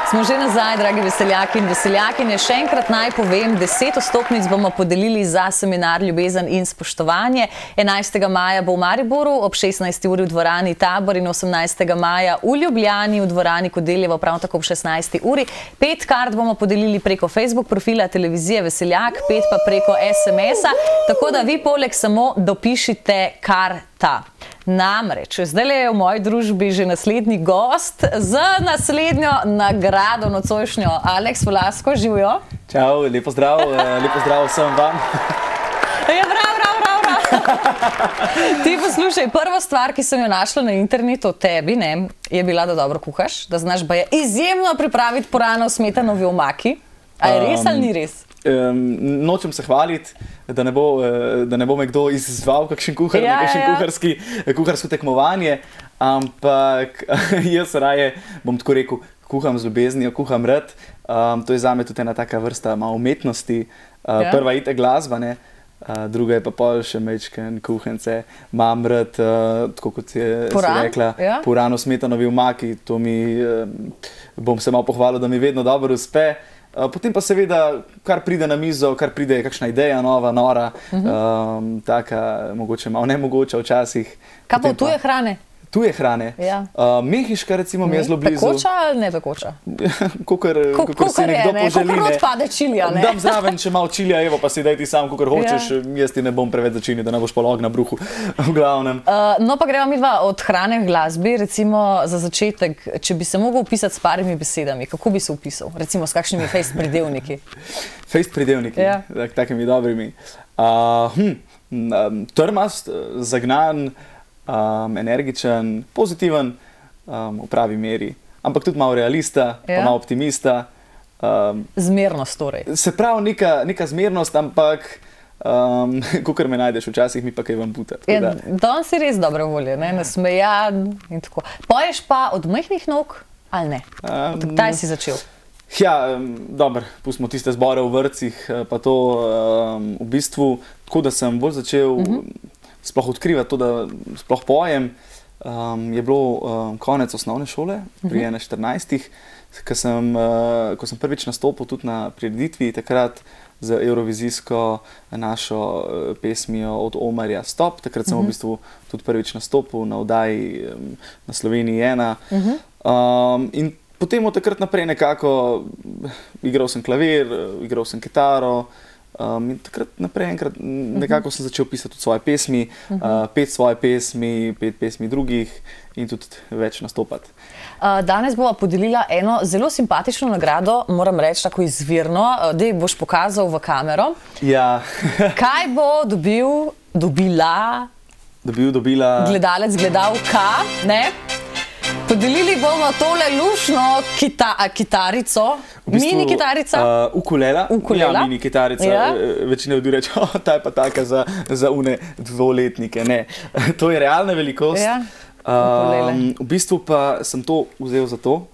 Smo že nazaj, dragi veseljaki in veseljakinje. Še enkrat naj povem, 10 vstopnic bomo podelili za seminar Ljubezen in spoštovanje. 11. maja bo v Mariboru, ob 16. uri v dvorani Tabor in 18. maja v Ljubljani v dvorani Kodeljevo, prav tako ob 16. uri. 5 kart bomo podelili preko Facebook profila televizije Veseljak, 5 pa preko SMS-a, tako da vi poleg samo dopišite karta. Namreč, zdaj je v moji družbi že naslednji gost z naslednjo nagrado nocojšnjo. Aleks Vlasko, živijo. Čau, lepo zdrav vsem vam. Ja, prav. Ti poslušaj, prva stvar, ki sem jo našla na internetu o tebi, je bila, da dobro kuhaš, da znaš izjemno pripraviti puranov smetanovi omaki. A je res ali ni res? Nočem se hvaliti, da ne bo me kdo izzval kakšen kuhar, kuharsko tekmovanje, ampak jaz raje bom tako rekel, kuham z ljubeznijo, kuham rad. To je zame tudi ena taka vrsta malo umetnosti. Prva je itak glasba, druga je pa pol še majčken kuhance. Imam rad, tako kot si rekla, purano smetanovi omaki. To bom se malo pohvalil, da mi vedno dobro uspe. Potem pa seveda, kar pride na mizo, kar pride kakšna ideja nova, nora, taka mogoče malo nemogoča včasih. Kaj pa tuje hrane? Tuje hrane? Mehiška recimo mi je zelo blizu. Pekoča ali ne pekoča? Kakor si nekdo poželi. Kakor odpade čilija, ne? Dam zraven, če malo čilija, evo pa si daj ti sam, kakor hočeš, jaz ti ne bom preveč začinil, da ne boš polog na bruhu, v glavnem. No pa greva midva od hrane v glasbi, recimo za začetek, če bi se mogel opisati s parimi besedami, kako bi se opisal? Recimo s kakšnimi fejst pridevniki? Fejst pridevniki, takimi dobrimi. Trmast, zagnan, energičen, pozitiven, v pravi meri, ampak tudi malo realista, pa malo optimista. Zmernost torej. Se pravi, neka zmernost, ampak kakor me najdeš, včasih mi pa kaj vam puta. Danes si res dobre volje, nasmejan in tako. Poješ pa od majhnih nog ali ne? Kdaj si začel? Ja, dobro, pustimo tiste zbore v vrtcih, pa to v bistvu, tako da sem bolj začel sploh odkrivati to, da sploh pojem, je bilo konec osnovne šole, pri 14, ko sem prvič nastopil tudi na prireditvi, takrat z eurovizijsko našo pesmijo Od Omarja Stop. Takrat sem v bistvu tudi prvič nastopil na oddaji na Sloveniji 1. In potem od takrat naprej nekako igral sem klavir, igral sem kitaro, in takrat naprej enkrat nekako sem začel pisati tudi svoje pesmi, pet svoje pesmi, 5 pesmi drugih in tudi več nastopati. Danes bova podelila eno zelo simpatično nagrado, moram reči tako izvirno, da boš pokazal v kamero. Ja. Kaj bo dobila gledalec, gledalka, ne? Podelili bomo tole lušno kitarico, mini kitarica. Ukulela. Ja, mini kitarica. Večina ljudi reče, ta je pa taka za une dvoletnike. Ne, to je realna velikost. V bistvu pa sem to vzel zato,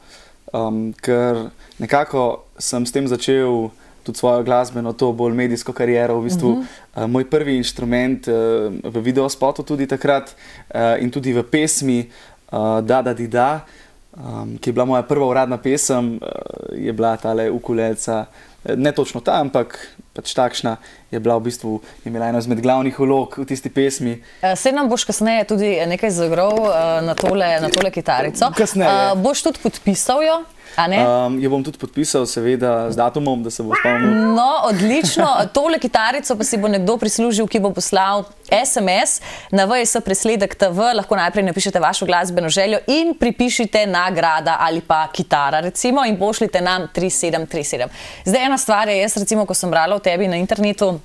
ker nekako sem s tem začel tudi svojo glasbeno, to bolj medijsko kariero. V bistvu moj prvi inštrument v videospotu tudi takrat in tudi v pesmi Da, ki je bila moja prva uradna pesem, je bila tale ukulelca, ne točno ta, ampak pač takšna, je bila v bistvu, imela eno izmed glavnih vlog v tisti pesmi. Saj nam boš kasneje tudi nekaj zagral na tole kitarico. Kasneje. Boš tudi podpisal jo? Jo bom tudi podpisal, seveda, z datumom, da se bo spomnil. No, odlično. Tole kitarico pa si bo nekdo prislužil, ki bo poslal SMS na VS_presledek.tv, lahko najprej napišete vašo glasbeno željo in pripišite nagrada ali pa kitara, recimo, in pošljite nam 3737. Zdaj, ena stvar je, jaz recimo, ko sem brala o tebi na internetu,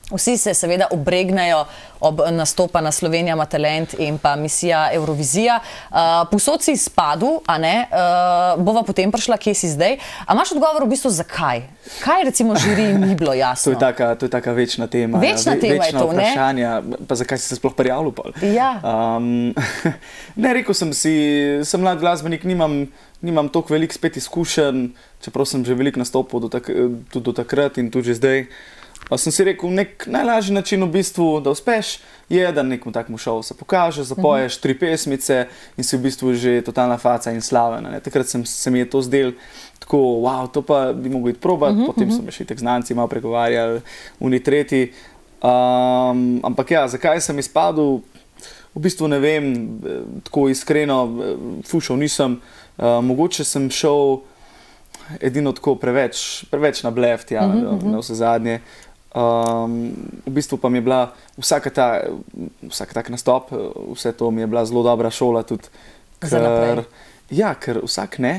vsi se seveda obregnajo ob nastopa na Slovenija ima talent in pa misija Eurovizija. Povsod si izpadel, a ne? Bova potem prišla, kje si zdaj. A imaš odgovor v bistvu zakaj? Kaj recimo žiriji ni bilo jasno? To je taka večna tema. Večna tema je to, ne? Večna vprašanja, pa zakaj si se sploh prijavil pol? Ja. Ne, rekel sem si, sem mlad glasbenik, nimam toliko veliko spet izkušenj, čeprav sem že veliko nastopil tudi do takrat in tudi že zdaj. Sem si rekel, nek najlažji način v bistvu, da uspeš, je, da nekomu takmu šovu se pokaže, zapoješ 3 pesmice in si v bistvu že totalna faca in slaven. Takrat se mi je to zdelo tako, wow, to pa bi mogel iti probati, potem so me še tek znanci malo pregovarjali, oni tretji. Ampak ja, zakaj sem izpadel, v bistvu ne vem, tako iskreno, fušal nisem, mogoče sem šel edino tako preveč na bleft, ja, na vse zadnje. V bistvu pa mi je bila vsak tak nastop, vse to mi je bila zelo dobra šola tudi, ker vsak ne,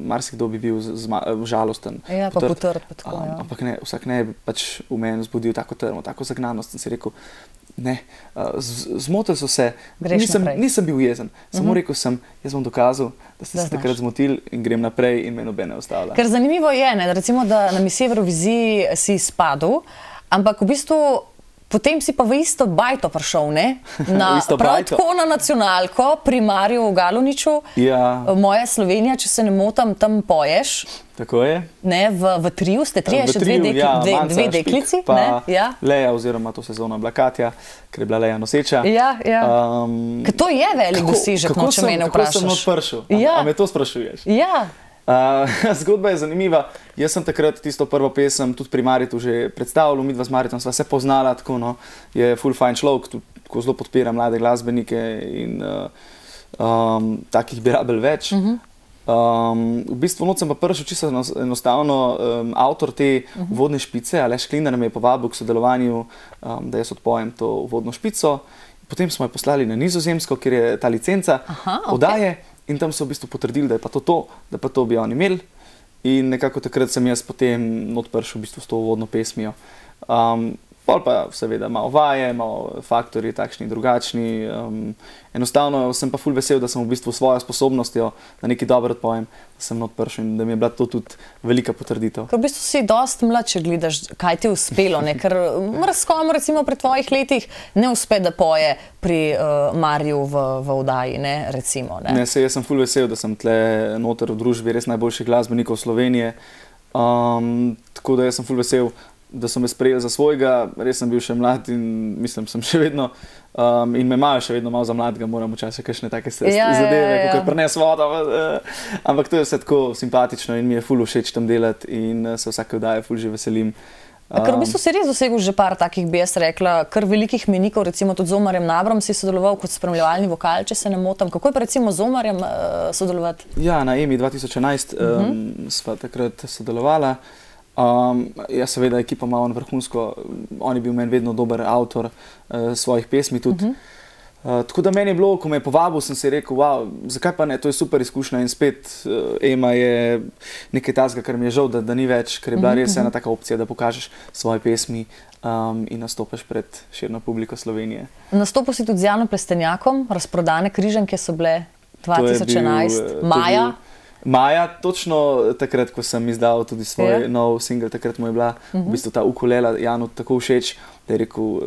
marsikdo bi bil žalosten. Ja, pa potrd, pa tako, ja. Ampak ne, vsak ne bi pač v meni vzbudil tako trmo, tako zagnanost, sem si rekel, ne, zmotil so se, nisem bil jezen, samo rekel sem, jaz bom dokazal, da ste se takrat zmotili in grem naprej in me nobene ostavlja. Ker zanimivo je, ne, recimo, da na misiji Evroviziji si izpadel, ampak v bistvu potem si pa v isto bajto prišel, ne? Prav tako na nacionalko pri Mariju Galuniču, Moja Slovenija, če se ne motam, tam poješ. Tako je. Ne, v triu ste trije, še dve deklici. Pa Leja, oziroma to sezono bila Katja, ker je bila Leja noseča. To je velik dosežek, če mene vprašaš. Kako sem odpršel? A me to sprašuješ? Ja. Zgodba je zanimiva. Jaz sem takrat tisto prvo pesem tudi pri Maritu že predstavljal, midva z Maritom sva se poznala, tako no, je ful fajn človek, tako zelo podpira mlade glasbenike in takih bi rabili več. V bistvu noč sem pa prišel čisto enostavno avtor te uvodne špice, Aleš Klinar me je povabil k sodelovanju, da jaz odpojem to uvodno špico. Potem smo jo poslali na Nizozemsko, kjer je ta licenca oddaje. In tam so v bistvu potrdili, da je pa to, da pa to bi oni imeli. In nekako takrat sem jaz potem odpršel v bistvu s to uvodno pesmijo. Pol pa seveda malo vaje, malo faktorji takšni in drugačni. Enostavno sem pa ful vesel, da sem v bistvu svojo sposobnostjo, da nekaj dobro odpojem, da sem odpršel in da mi je bila to tudi velika potrditev. Ker v bistvu si dost mlad, če gledaš, kaj ti je uspelo, ne? Ker marskomu recimo pri tvojih letih ne uspe, da poje pri Mariju v oddaji, ne, recimo. Ne, jaz sem ful vesel, da sem tle noter v družbi res najboljših glasbenikov Slovenije. Tako da jaz sem ful vesel, da so me sprejeli za svojega, res sem bil še mlad in mislim, sem še vedno in me imajo še vedno malo za mladega, moram včasih kakšne take zadeve, kakor prines voda, ampak to je vse tako simpatično in mi je ful všeč tam delati in se vsake oddaje ful že veselim. Ker v bistvu si res dosegel že par takih, bi jaz rekla, kar velikih menikov, recimo tudi z Omarjem Nabrom si sodeloval kot spremljevalni vokal, če se ne motam. Kako je pa recimo z Omarjem sodelovati? Ja, na EMI 2011 sva takrat sodelovala. Ja, seveda, ekipa ima on vrhunsko, on je bil meni vedno dober avtor svojih pesmi tudi. Tako da meni je bilo, ko me je povabil, sem si rekel, wow, zakaj pa ne, to je super izkušnja in spet EMA je nekaj tazga, kar mi je žal, da ni več, ker je bila res ena taka opcija, da pokažeš svoje pesmi in nastopaš pred širno publiko Slovenije. Nastopil si tudi z Janom Plestenjakom, Razprodane križanke so bile 2011, maja. Maja, točno takrat, ko sem izdal tudi svoj nov single, takrat mu je bila v bistvu ta ukulela Janu tako všeč, da je rekel,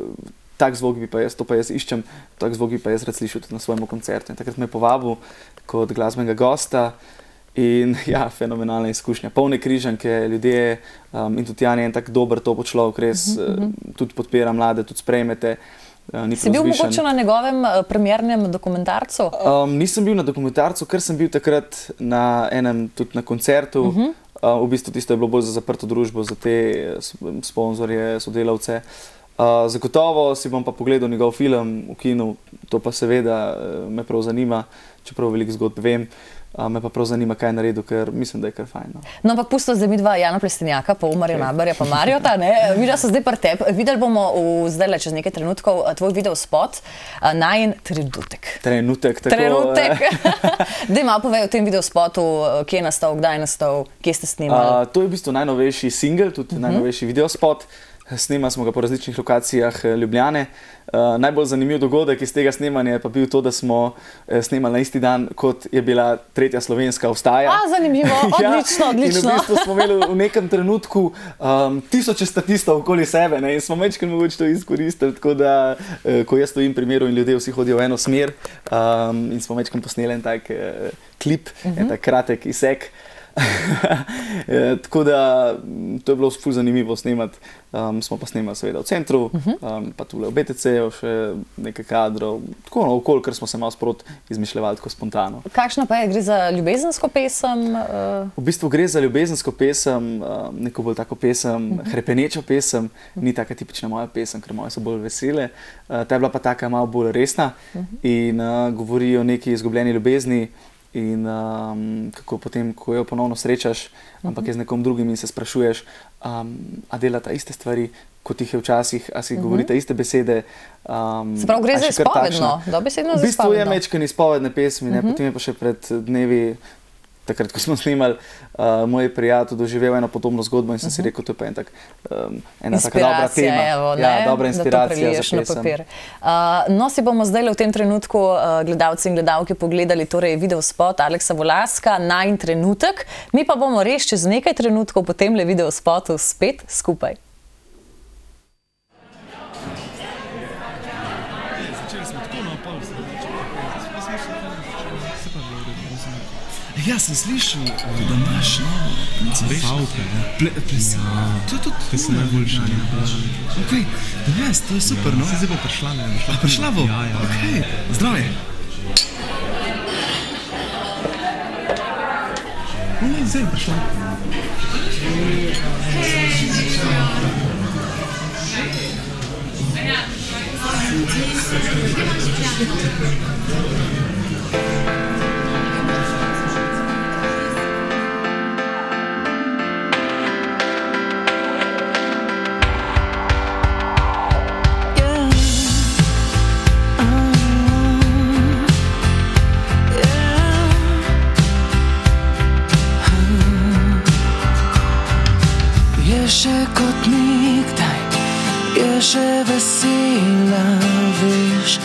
tak zvok bi pa jaz, to pa jaz iščem, tak zvok bi pa jaz rad slišal tudi na svojemu koncertu. In takrat me je povabil kot glasbenega gosta in ja, fenomenalna izkušnja. Polne križanke, ljudje in tudi Jan je en tak dober topo človek, res tudi podpira mlade, tudi sprejmete. Si bil mogoče na njegovem premiernem dokumentarcu? Nisem bil na dokumentarcu, ker sem bil takrat na enem tudi na koncertu. V bistvu tisto je bilo bolj za zaprto družbo, za te sponzorje, sodelavce. Zagotovo si bom pa pogledal njegov film v kinu, to pa seveda me prav zanima, čeprav veliko zgodb vem. Me pa prav zanima, kaj je naredil, ker mislim, da je kar fajn. No, ampak pustila zdaj midva Jana Plestenjaka, pa Omarja Naberja, pa Marjota, ne? Videla so zdaj pri tebi. Videli bomo zdajle čez nekaj trenutkov tvoj videospot, Najin trenutek. Trenutek, tako. Trenutek. Daj malo povej o tem videospotu, kje je nastal, kdaj je nastal, kje ste snimali? To je v bistvu najnovejši single, tudi najnovejši videospot. Snemali smo ga po različnih lokacijah Ljubljane. Najbolj zanimiv dogodek iz tega snemanja je pa bil to, da smo snemali na isti dan, kot je bila tretja slovenska vstaja. Zanimivo, odlično, odlično. In v bistvu smo imeli v nekem trenutku tisoče statistov okoli sebe in smo večkrat mogoče to izkoristili, tako da, ko jaz stojim pri miru in ljudje vsi hodijo v eno smer in smo večkrat posneli en tak klip, en tak kratek izsek. Tako da to je bilo ful zanimivo snemati. Smo pa snemali seveda v centru, pa tule v BTC-ju še nekaj kadrov, tako okoli, ker smo se malo sprot izmišljevali tako spontano. Kakšna pa je? Gre za ljubezensko pesem? V bistvu gre za ljubezensko pesem, neko bolj tako pesem, hrepenečo pesem, ni taka tipična moja pesem, ker moje so bolj vesele. Ta je bila pa taka malo bolj resna in govori o neki izgubljeni ljubezni in kako potem, ko jo ponovno srečaš, ampak je z nekom drugim in se sprašuješ, a delata iste stvari, kot jih je včasih, a si govorite iste besede. Se pravi, gre za izpovedno, dobesedno za izpovedno. V bistvu je mečken izpovedne pesmi, potem je pa še pred dnevi, takrat, ko smo snimali, moj prijatelj doživel eno podobno zgodbo in sem si rekel, to je pa ena taka dobra tema. Evo, ja, dobra inspiracija za pesem. No, si bomo zdaj v tem trenutku gledalci in gledalke pogledali torej videospot Aleksa Volaska Najin trenutek. Mi pa bomo res čez nekaj trenutkov po temle videospotu spet skupaj. Ja, sem slišal, da imaš novo plesavke. To je tudi to se najboljše. Ok, da veš, to je super, no? Zdaj bo prišla. A prišla bo? Ja. Ok, zdravje. Ne, zdaj je prišla. Še kot nikdaj, je še vesela, veš,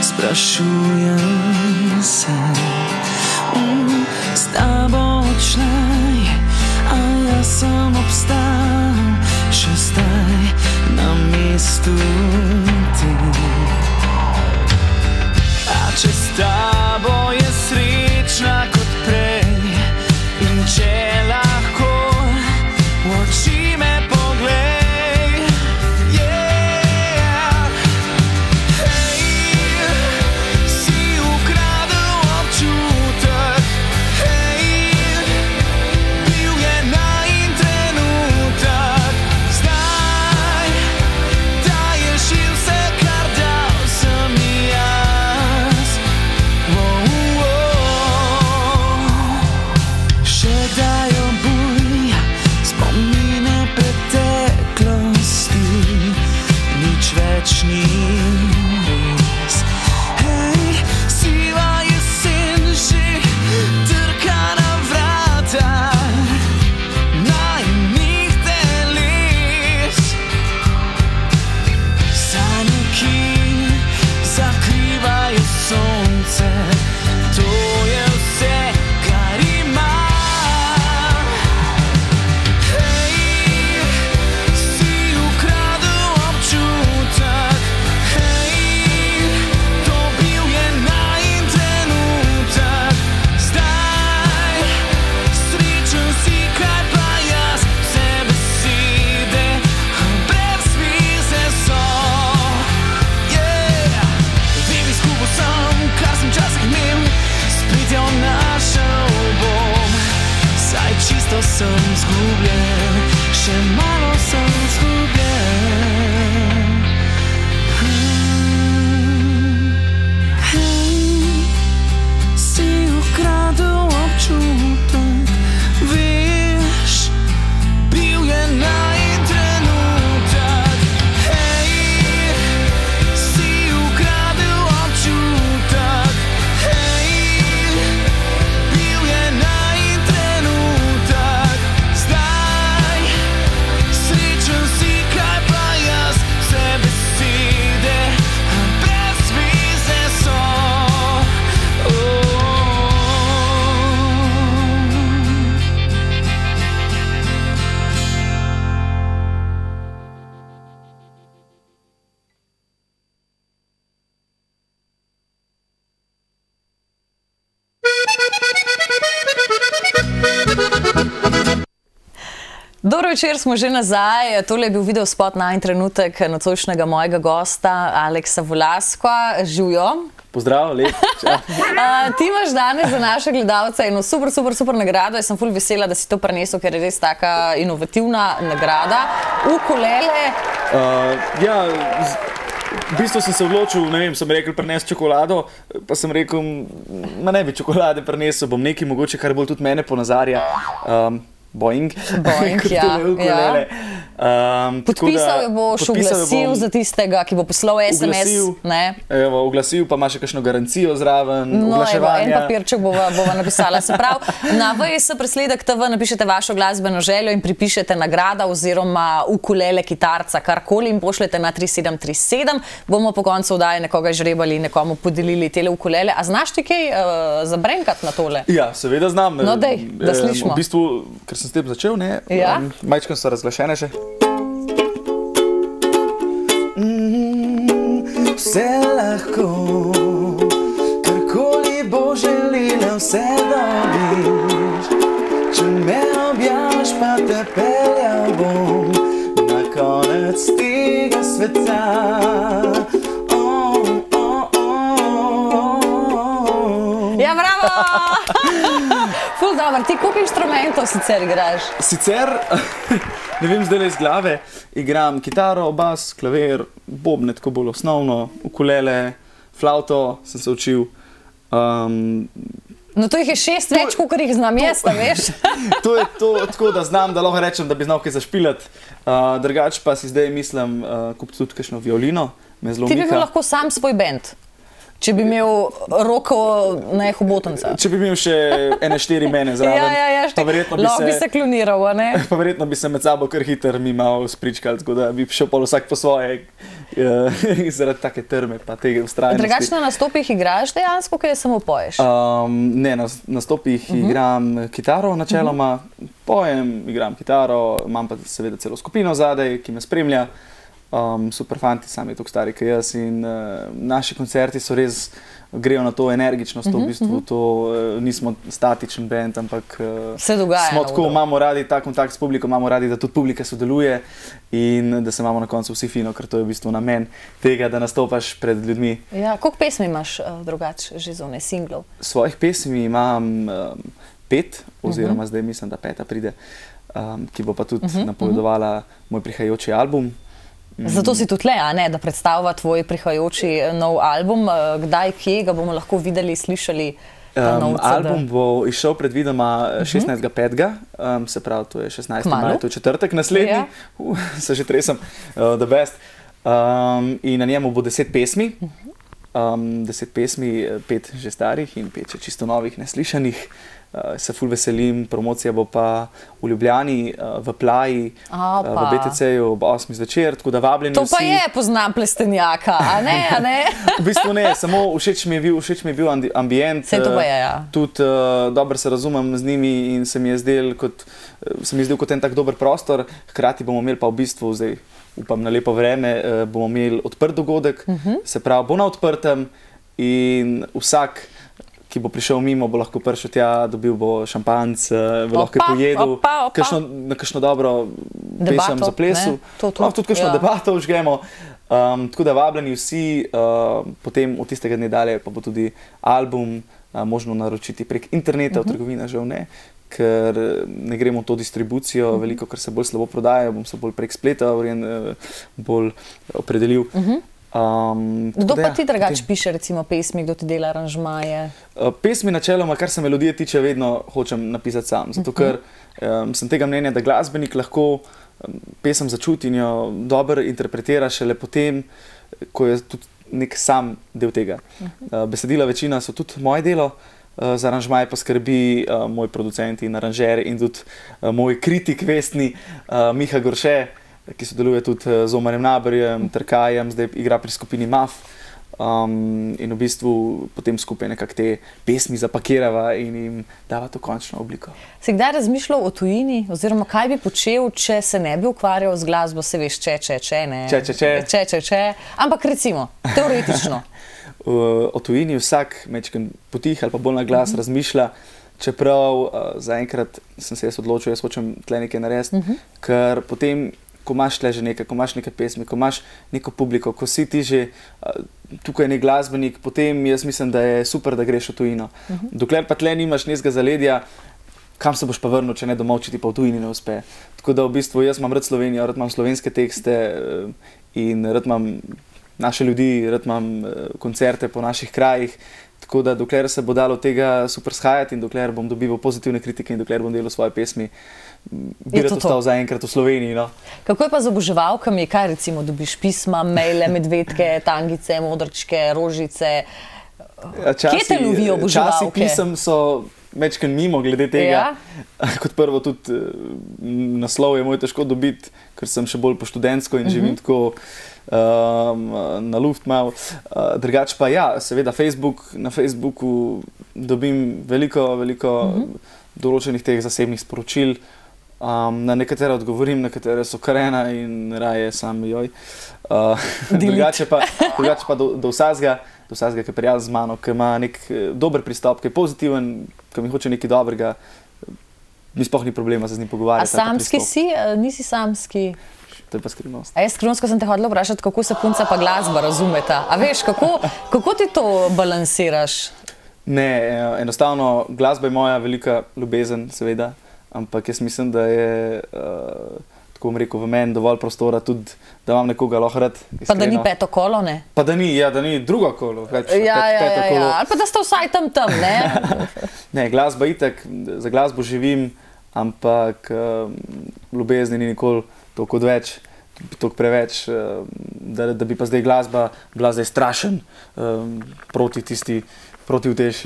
sprašujem se, s tabo odšlej, a jaz sem obstal, še zdaj na mestu ti. A če s tabo je srečna kot prej in če lahko v oči me poglej, hej, si ukradel občutek, hej, bil je najin trenutek, zdaj daješ in vse, kar dal sem jaz. Še kdaj obuja spomine preteklosti, nič več ni res. Hej, siva jesen že trka na vrata najinih teles. Sanje, ki zakrivajo sonce, to je vse, kar ima. Čisto sem zgubljen, še malo sem zgubljen. Hej, si ukradel občutek, veš, bil je najin trenutek. Hej, si ukradel občutek, hej, bil je najin trenutek. Zdaj Dobro večer, smo že nazaj. Tole je bil video spot na en trenutek nocojšnjega mojega gosta, Aleksa Volaskva. Živjo. Pozdrav, lep. Ti imaš danes za naše gledalce eno super nagrado. Jaz sem ful vesela, da si to prinesel, ker je res taka inovativna nagrada. Ukulele. V bistvu sem se odločil, ne vem, sem rekel prinesi čokolado, pa sem rekel, ne bi čokolade prinesel, bom nekaj mogoče, kar bolj tudi mene ponazarja. Boing, ja. Podpisal jo boš, oglasil za tistega, ki bo poslal SMS. Oglasil, pa ima še kakšno garancijo zraven, oglaševanja. En papirček bova napisala. Se pravi, na VS Presledek TV napišete vašo glasbeno željo in pripišete nagrada oziroma ukulele, kitarca, karkoli in pošljete na 3737. Bomo po koncu oddaje nekoga žrebali in nekomu podelili tele ukulele. A znaš ti kaj zabrenkati na tole? Ja, seveda znam. No dej, da slišimo. V bistvu, ker sem s tem začel, ne? Ja. Majčkam so razglašene še. Vse lahko, karkoli bo želela, vse dobiš. Če me objaš, pa te peljal bom na konec tega sveta. Ja, bravo! Ful dobro, ti koliko inštrumentov sicer igraš? Sicer, ne vem zdaj iz glave, igram kitaro, bas, klavir, bobne, tako bolj osnovno, ukulele, flauto sem se učil. No to jih je 6 več, kolikor jih znam jaz, a veš? To je to, tako da znam, da lahko rečem, da bi znal kaj zašpilati. Drugače pa si zdaj mislim kupiti tudi kakšno violino, me zelo mika. Ti bi bil lahko sam svoj band. Če bi imel roko na hobotenca. Če bi imel še ene 4 mene zraven. Lahko bi se kloniral, a ne? Pa verjetno bi se med sabo kar hiter mi malo spričkali, tako da bi šel pol vsak po svoje zaradi take trme pa tega ustrajnosti. Drugače na nastopih igraš dejansko, kaj samo poješ? Ne, na nastopih igram kitaro načeloma, pojem, igram kitaro, imam pa seveda celo skupino zadaj, ki me spremlja. Super fanti, sami toliko stari kot jaz in naši koncerti so res, grejo na to energičnost, v bistvu to nismo statičen band, ampak smo tako, imamo radi ta kontakt s publiko, imamo radi, da tudi publika sodeluje in da se imamo na koncu vsi fino, ker to je v bistvu namen tega, da nastopaš pred ljudmi. Ja, koliko pesmi imaš drugače že zone singlov? Svojih pesmi imam 5, oziroma zdaj mislim, da 5 pride, ki bo pa tudi napovedovala moj prihajajoči album. Zato si tudi le, a ne, da predstavlja tvoj prihajajoči nov album. Kdaj, kje ga bomo lahko videli, slišali? Album bo išel predvidoma 16.5. Se pravi, to je 16. maj, to je četrtek naslednji. Se že tresem, the best. In na njemu bo 10 pesmi. 10 pesmi, 5 že starih in 5 še čisto novih, neslišanih. Se ful veselim, promocija bo pa v Ljubljani, v Plaji, v BTC-ju ob 8 zvečer, tako da vabljeni vsi. To pa je poznam Plestenjaka, a ne? V bistvu ne, samo všeč mi je bil ambient. Saj to pa je, ja. Tudi dobro se razumem z njimi in se mi je zdel kot en tak dober prostor. Hkrati bomo imeli pa v bistvu, zdaj upam na lepo vreme, bomo imeli odprt dogodek, se pravi, bo na odprtem in vsak, ki bo prišel mimo, bo lahko prišel tja, dobil bo šampanc, bo lahko pojedel, na kakšno dobro pesem za plesu. Tudi kakšno debato užgemo. Tako da vabljeni vsi, potem od tistega dne dalje pa bo tudi album možno naročiti prek interneta, v trgovina žal ne, ker ne gremo v to distribucijo, veliko, ker se bolj slabo prodaja, bom se bolj prek spleta bolj opredelil. Kdo pa ti drugače piše recimo pesmi, kdo ti dela aranžmaje? Pesmi načeloma, kar se melodije tiče, vedno hočem napisati sam, zato ker sem tega mnenja, da glasbenik lahko pesem začuti in jo dobro interpretira šele potem, ko je tudi nek sam del tega. Besedila večina so tudi moje delo, za aranžmaje pa skrbi moj producent in aranžer in tudi moj kritik vestni Miha Gorše, ki sodeluje tudi z Omarjem Naberjem, Trkajem, zdaj igra pri skupini MAF in v bistvu potem skupaj nekako te pesmi zapakirava in jim dava to končno obliko. Si kdaj razmišljal o tujini, oziroma kaj bi počel, če se ne bi ukvarjal z glasbo, se veš, ampak recimo, teoretično. O tujini vsak mečken potih ali pa bolj na glas razmišlja, čeprav zaenkrat sem se jaz odločil, jaz hočem tle nekaj narediti, ker potem, ko imaš tle že nekaj, ko imaš nekaj pesmi, ko imaš neko publiko, ko si ti že tukaj nek glasbenik, potem jaz mislim, da je super, da greš v tujino. Dokler pa tle nimaš nekega zaledja, kam se boš pa vrnil, če ne domov, če ti pa v tujini ne uspe. Tako da v bistvu jaz imam rad Slovenijo, rad imam slovenske tekste in rad imam naše ljudi, rad imam koncerte po naših krajih. Tako da dokler se bo dalo tega super shajati in dokler bom dobival pozitivne kritike in dokler bom delal svoje pesmi, bi rad ostal zaenkrat v Sloveniji. No. Kako je pa z oboževalkami? Kaj recimo dobiš pisma, maile, medvedke, tangice, modrčke, rožice? Kje te lovijo oboževalke? Časi pisem so večkrat mimo glede tega. Kot prvo tudi naslov je moj težko dobiti, ker sem še bolj po študentsko in živim tako na luft malo. Drugače pa ja, seveda na Facebooku dobim veliko določenih teh zasebnih sporočil. Na nekatere odgovorim, nekatere so karena in raje sam joj. Drugače pa do vsazga, ki je prijazen z mano, ki ima nek dober pristop, ki je pozitiven, ki mi hoče nekaj dobrega, mi sploh ni problema se z njim pogovarjati. A samski si? Nisi samski? To je pa skrivnost. A jaz skrivnost, ko sem te hodila vprašati, kako se punca pa glasba razumeta. A veš, kako ti to balansiraš? Ne, enostavno, glasba je moja velika ljubezen, seveda, ampak jaz mislim, da je, tako bom rekel, v meni dovolj prostora tudi, da imam nekoga lahko rad. Pa da ni peto kolo, ne? Pa da ni drugo kolo. Ja, ali pa da ste vsaj tam, ne? Ne, glasba itak, za glasbo živim, ampak ljubezni ni nikoli toliko odveč, toliko preveč, da bi pa zdaj glasba bila zdaj strašen proti vtež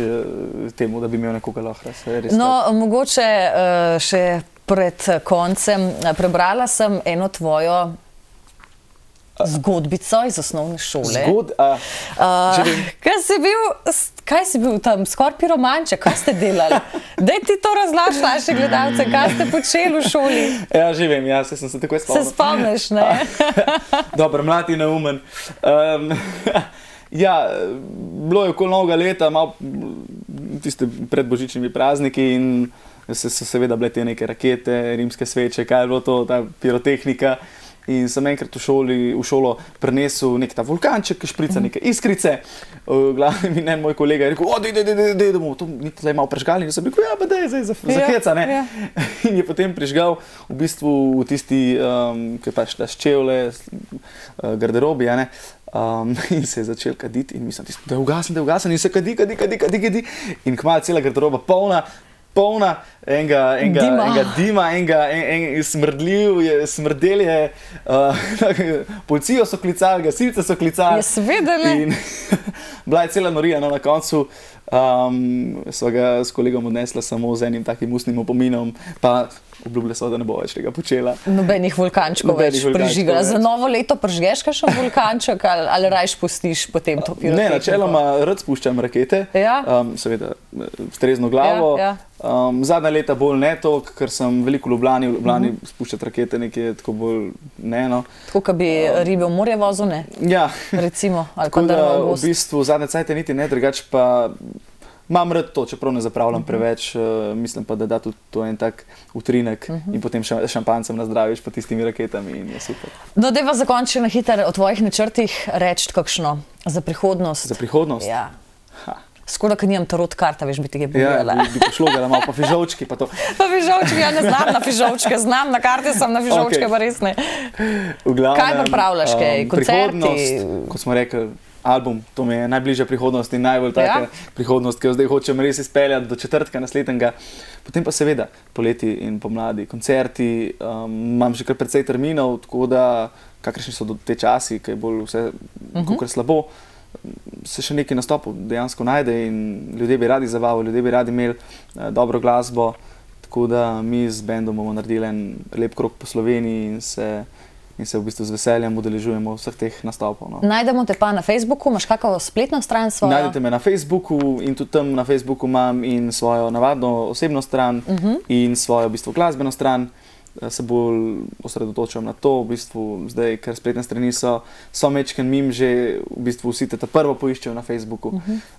temu, da bi imel nekoga lahko. No, mogoče še pred koncem prebrala sem eno tvojo zgodbico iz osnovne šole. Kaj si bil tam? Skoraj piromanček, kaj ste delali? Daj ti to razlaš naše gledalce, kaj ste počeli v šoli? Ja, že vem, ja, sem se takoj spomnil. Se spomniš, ne? Dobro, mlad in neumen. Ja, bilo je okoli novega leta, malo tiste predbožičnimi prazniki in so seveda bile te neke rakete, rimske sveče, kaj je bilo to, ta pirotehnika. In sem enkrat v šolo prinesel nek ta vulkanček, ki šprica neke iskrice. Glavni mi moj kolega je rekel, dej, bomo to tle malo prežgali. In sem rekel, ja, pa dej, za heca, ne. In je potem prižgal v bistvu v tisti, ki je pač ta ščevle, garderobi, ne. In se je začel kaditi in mislim, da je ugasen in se kadi. In kmalu cela garderoba polna enega dima, smrdel je, policijo so klicali, gasilce so klicali. Ja, seveda ne. In bila je cela norija, no, na koncu sva ga s kolegom odnesla samo z enim takim ustnim opominom, pa obljubile so, da ne bo več tega počela. Nobenih vulkančkov več prižigala. Za novo leto prižgeš kakšen vulkanček ali rajš pustiš potem to pirotehniko? Ne, načeloma rad spuščam rakete, seveda s trezno glavo. Zadnja leta bolj ne toliko, ker sem veliko v Ljubljani spuščati rakete nekje tako bolj ne, no. Tako, ka bi ribe v morje vozil, ne? Ja. Recimo, ali pa drva v gost. V bistvu zadnje cajte niti ne, drugače pa imam rad to, čeprav ne zapravljam preveč, mislim pa, da da tudi to en tak utrinek in potem šampancem nazdraviš pa tistimi raketami in je super. No, dajva zakončiti na hitro o tvojih načrtih reči kakšno za prihodnost. Za prihodnost? Ja. Skoraj, ker nimam tarot karta, veš, bi tega pogledala. Ja, bi pošlogala malo, pa fižolčki, pa to. Pa fižolčki, ja ne znam na fižolčke, znam na karte, sem na fižolčke, pa res ne. Kaj pripravljaš, kaj? Koncerti? Prihodnost, kot smo rekli, album, to mi je najbližja prihodnost in najbolj taka prihodnost, ki jo zdaj hočem res izpeljati do četrtka naslednjega. Potem pa seveda poleti in pomladi koncerti, imam že kar precej terminov, tako da kakršni so te časi, ki je bolj vse kakor slabo, se še nekaj nastopov dejansko najde in ljudje bi radi zabavali, ljudje bi radi imeli dobro glasbo, tako da mi z bendom bomo naredili en lep krog po Sloveniji in se v bistvu z veseljem udeležujemo vseh teh nastopov. No. Najdemo te pa na Facebooku, imaš kakšno spletno stran svojo? Najdete me na Facebooku in tudi tam na Facebooku imam in svojo navadno osebno stran in svojo v bistvu glasbeno stran. se bolj osredotočam na to, v bistvu zdaj, ker spletne strani so mečken mim, že v bistvu vsi te prvo poiščejo na Facebooku.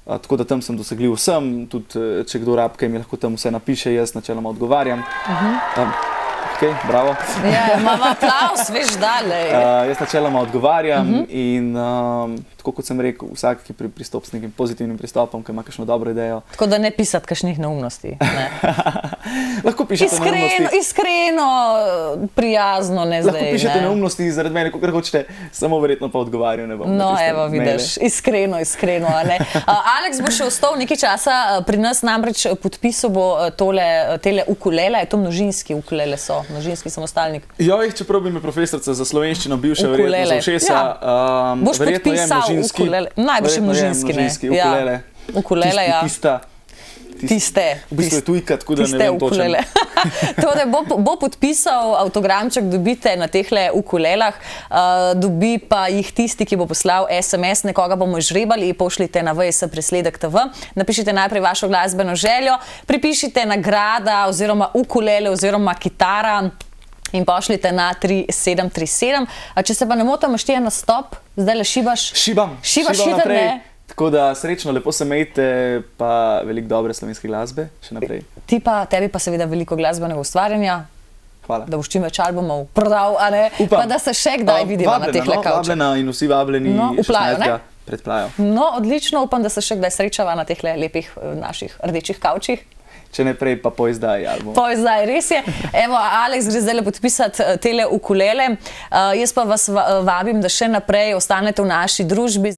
Tako da tam sem dosegljiv vsem, tudi če kdo rab, kaj mi lahko tam vse napiše, jaz načeloma odgovarjam. Ok, bravo. Ja, imamo aplauz, veš, dalej. Jaz načeloma odgovarjam in tako kot sem rekel, vsak, ki pristopi s nekim pozitivnim pristopom, ki ima kakšno dobro idejo. Tako da ne pisati kakšnih neumnosti. Ne. Lahko pišete neumnosti. Iskreno, prijazno, ne zdaj. Lahko pišete neumnosti zaradi mene, kakor hočete, samo verjetno pa odgovarjal ne bom. No, evo, vidiš, iskreno, a ne. Aleks bo še ostal nekaj časa pri nas, namreč podpisal bo tele ukulele, je to množinski ukulele so, množinski samostalnik. Joj, čeprav bi me profesorica za slovenščino bivša verjetno za ušesa. Boš podpisal ukulele, najboljši množinski, ne? Ukulele. Ukulele, ja. Tiste. V bistvu je tujka, tako da ne vem točno. Torej, bo podpisal, avtogramček dobite na tehle ukulelah, dobi pa jih tisti, ki bo poslal SMS, nekoga bomo žrebali, pošljite na VS_presledek.tv, napišite najprej vašo glasbeno željo, pripišite nagrada oziroma ukulele oziroma kitara in pošljite na 3737. Če se pa ne motim, imaš ti en nastop, zdaj le šibaš? Šibam naprej. Tako da srečno, lepo se imejte, pa veliko dobre slovenske glasbe še naprej. Tebi pa seveda veliko glasbenega ustvarjanja. Hvala. Da boš čim več albumov prodal, a ne? Upam. Pa da se še kdaj vidimo na tehle kavčih. Vabljena in vsi vabljeni 16. pred Plajo. No, odlično, upam, da se še kdaj srečava na tehle lepih naših rdečih kavčih. Če ne prej, pa po izdaji album. Po izdaji, res je. Evo, Aleks gre zdaj podpisati tele ukulele. Jaz pa vas vabim, da še naprej ostanete v naši družbi.